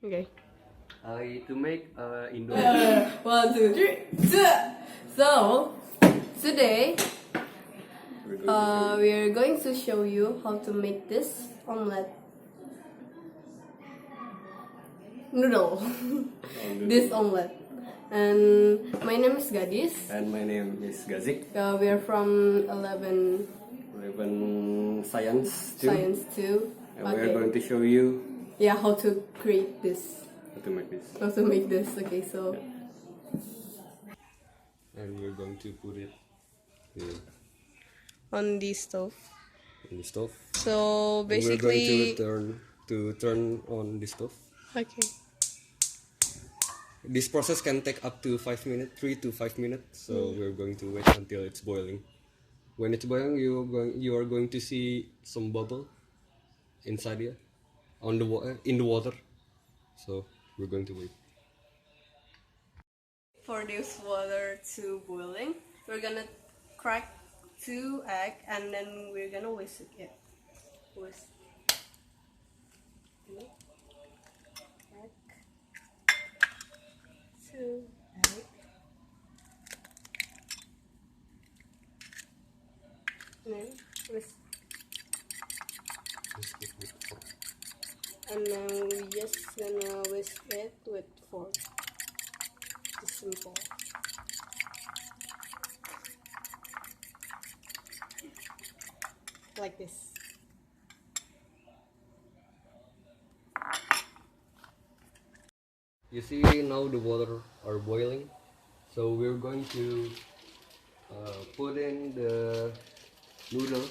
Okay. To make Indomie. 1, 2, 3. So today we are going to show you how to make this omelette noodle. This omelette. And my name is Gadis. And my name is Gazic. We are from 11 Science 2. Science 2. And we are going to show you how to create this. how to make this. How to make this. Okay, so And we're going to put it here on the stove. in the stove. So And basically, we're going to turn on the stove. okay. This process can take up to 5 minutes, 3 to 5 minutes. So we're going to wait until it's boiling. When it's boiling, you are going to see some bubble inside here, on the in the water. So we're going to wait. For this water to boiling, we're gonna crack 2 eggs and then we're gonna whisk it. Whisk. Okay. Crack 2 eggs. And then whisk. And then we just gonna whisk it with fork. It's simple. Like this. You see now the water are boiling. So we're going to put in the noodle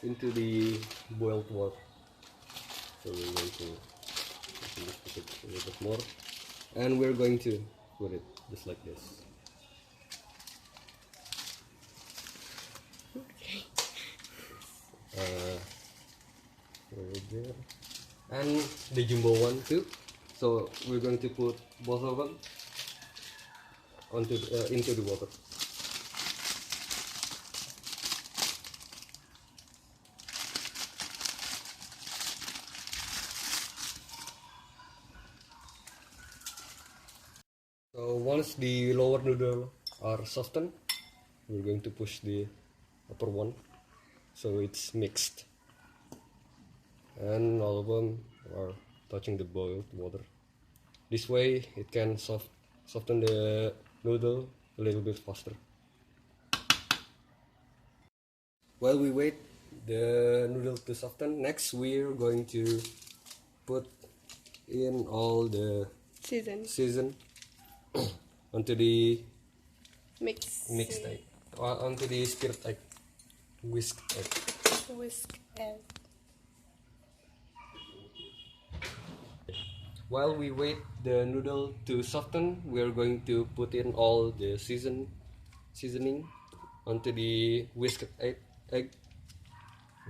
into the boiled water. So we're going to put it a little bit more, and we're going to put it just like this. Right there, and the jumbo one too. So we're going to put both of them onto into the water. So once the lower noodle are softened, we're going to push the upper one so it's mixed, and all of them are touching the boiled water. This way it can soften the noodle a little bit faster. While we wait the noodle to soften, next we're going to put in all the season onto the mixed egg, onto the spirit egg, whisk egg. Whisk egg. While we wait the noodle to soften, we are going to put in all the seasoning onto the whisked egg.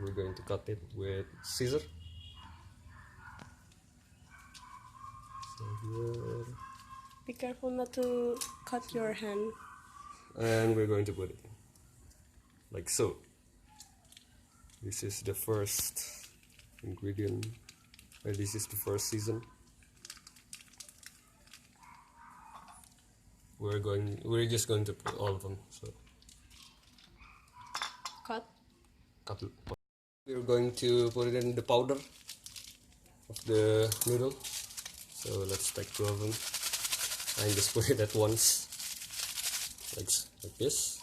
We're going to cut it with scissor. So here. Be careful not to cut your hand. And we're going to put it like so. This is the first ingredient. This is the first season. We're just going to put all of them. So Cut. We're going to put it in the powder of the noodle. So let's take 2 of them and just put it at once, like this.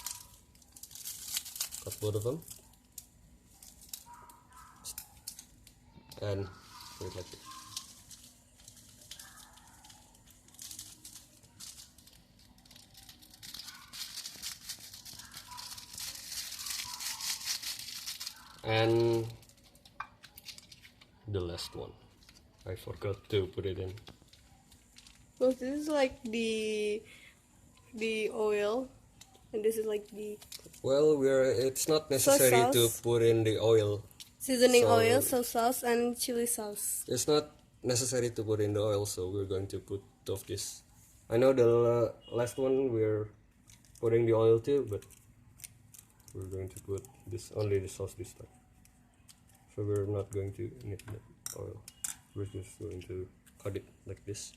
Cut both of them and put it like this. And the last one, I forgot to put it in. So this is like the oil, and this is like the Well, it's not necessary to put in the oil. seasoning oil, soy sauce, and chili sauce. It's not necessary to put in the oil, so we're going to put 2 of this. I know the last one we're putting the oil too, but we're going to put only the sauce this time. So we're not going to need the oil. We're just going to cut it like this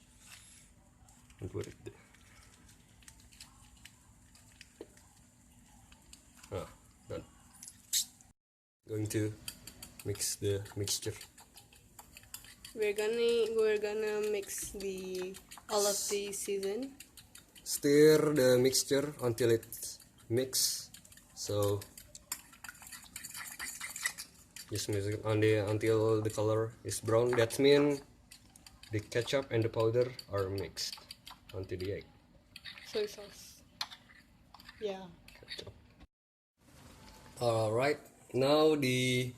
and put it there. Done. Going to mix the mixture. We're gonna mix all of the season. Stir the mixture until it's mixed. So just mix it until the color is brown. That means the ketchup and the powder are mixed onto the egg. Soy sauce. Yeah. Ketchup. Alright, now the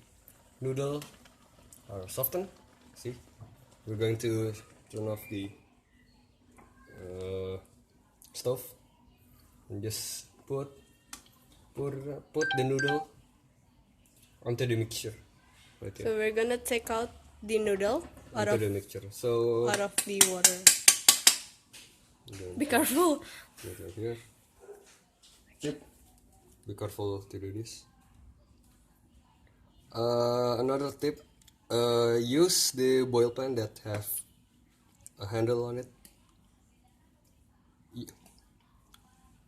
noodle are softened. See, we're going to turn off the stove and just put the noodle onto the mixture. Right here. So we're gonna take out the noodle out Into of the mixture. So the water. Be careful. Right here. Yep. Be careful to do this. Another tip: use the boil pan that have a handle on it.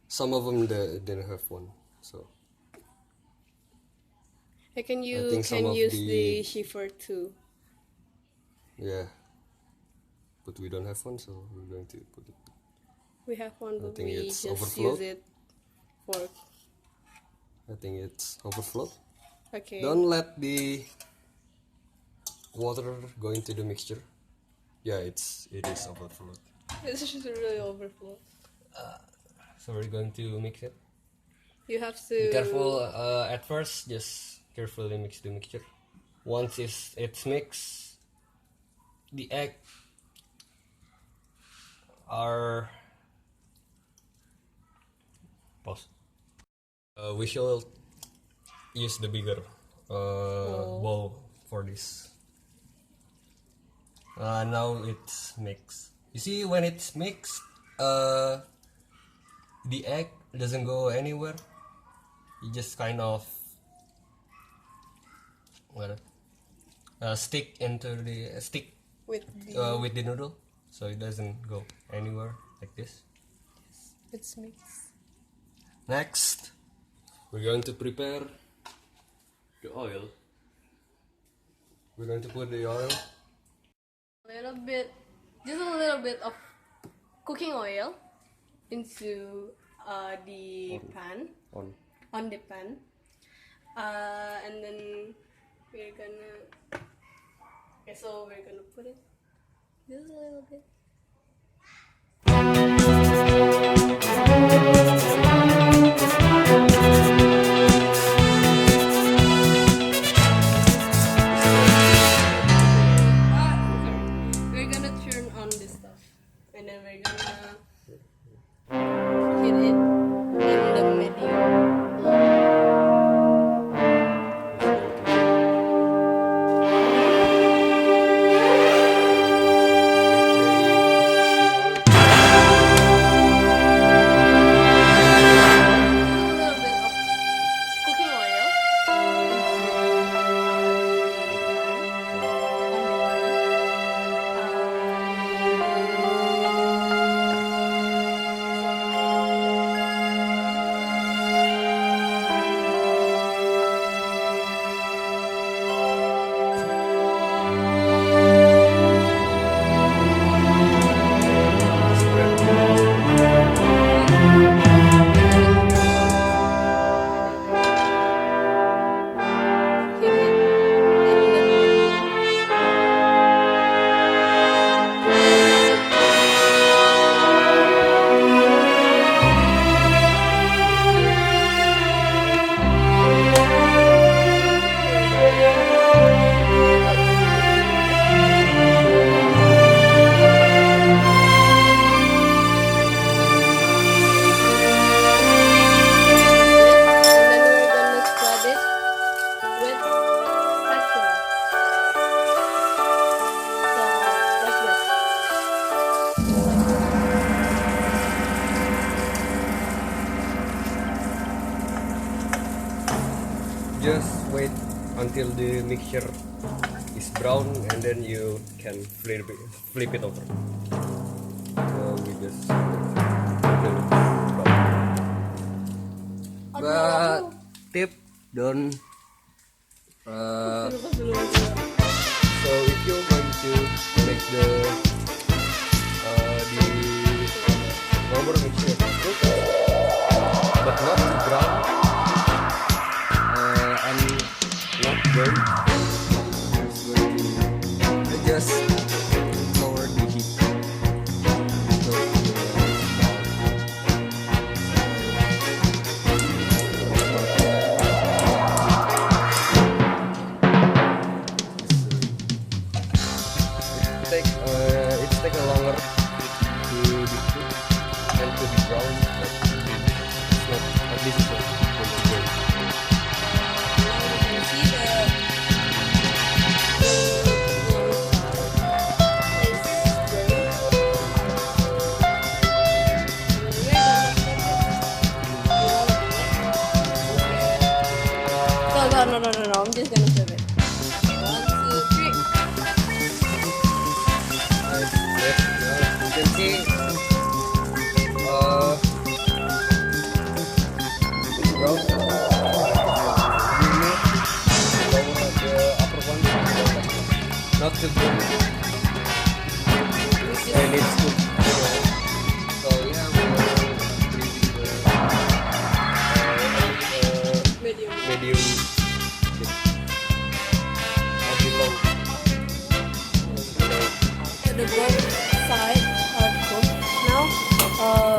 Some of them didn't have one, so I think some can of use the- the shifter too. yeah. But we don't have one, so we're going to put it. We have one, but think we it's just overflowed. use it for. I think it's overflow. Okay. Don't let the water go into the mixture. Yeah, it is overflowed. It's just really overflow. So we're going to mix it. You have to Be careful at first. Just carefully mix the mixture. Once it's mixed, the egg are pause. We should use the bigger bowl for this. Now it's mixed. You see, when it's mixed, the egg doesn't go anywhere. You just kind of stick with with the noodle, so it doesn't go anywhere like this. it's mixed. Next, we're going to prepare the oil. We're going to put the oil. Just a little bit of cooking oil into the pan, on the pan, and then we're gonna. Okay, so we're gonna put it just a little bit. We're gonna turn on this stuff, and then we're gonna hit it in the medium. A little bit of cooking oil hit it in the medium. And then we're gonna spread it with spatula. So like this. Just wait until the mixture is brown, and then you can flip it over. So we just but tip, don't so if you're going to make the rubber mixture cook, but not too brown and not burn, just lower the heat. So it take a longer to be cooked and to be brown, but it's not, at least it's not going to burn. You see the no, I'm just gonna serve it. 1, 2, 3. You can see it's brown. The upper one, not too good, and it's cooked. So yeah, we're using the medium below. The both side are cooked. Now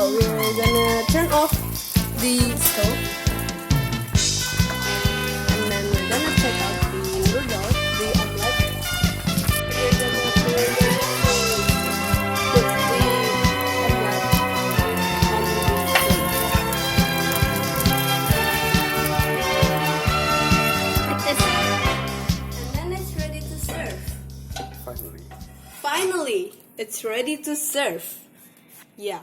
we're gonna turn off the stove, and then we're gonna check out the noodles, the omelette. We're gonna put the omelette on the stove. Like this. And then it's ready to serve. Finally. Finally, it's ready to serve. Yeah.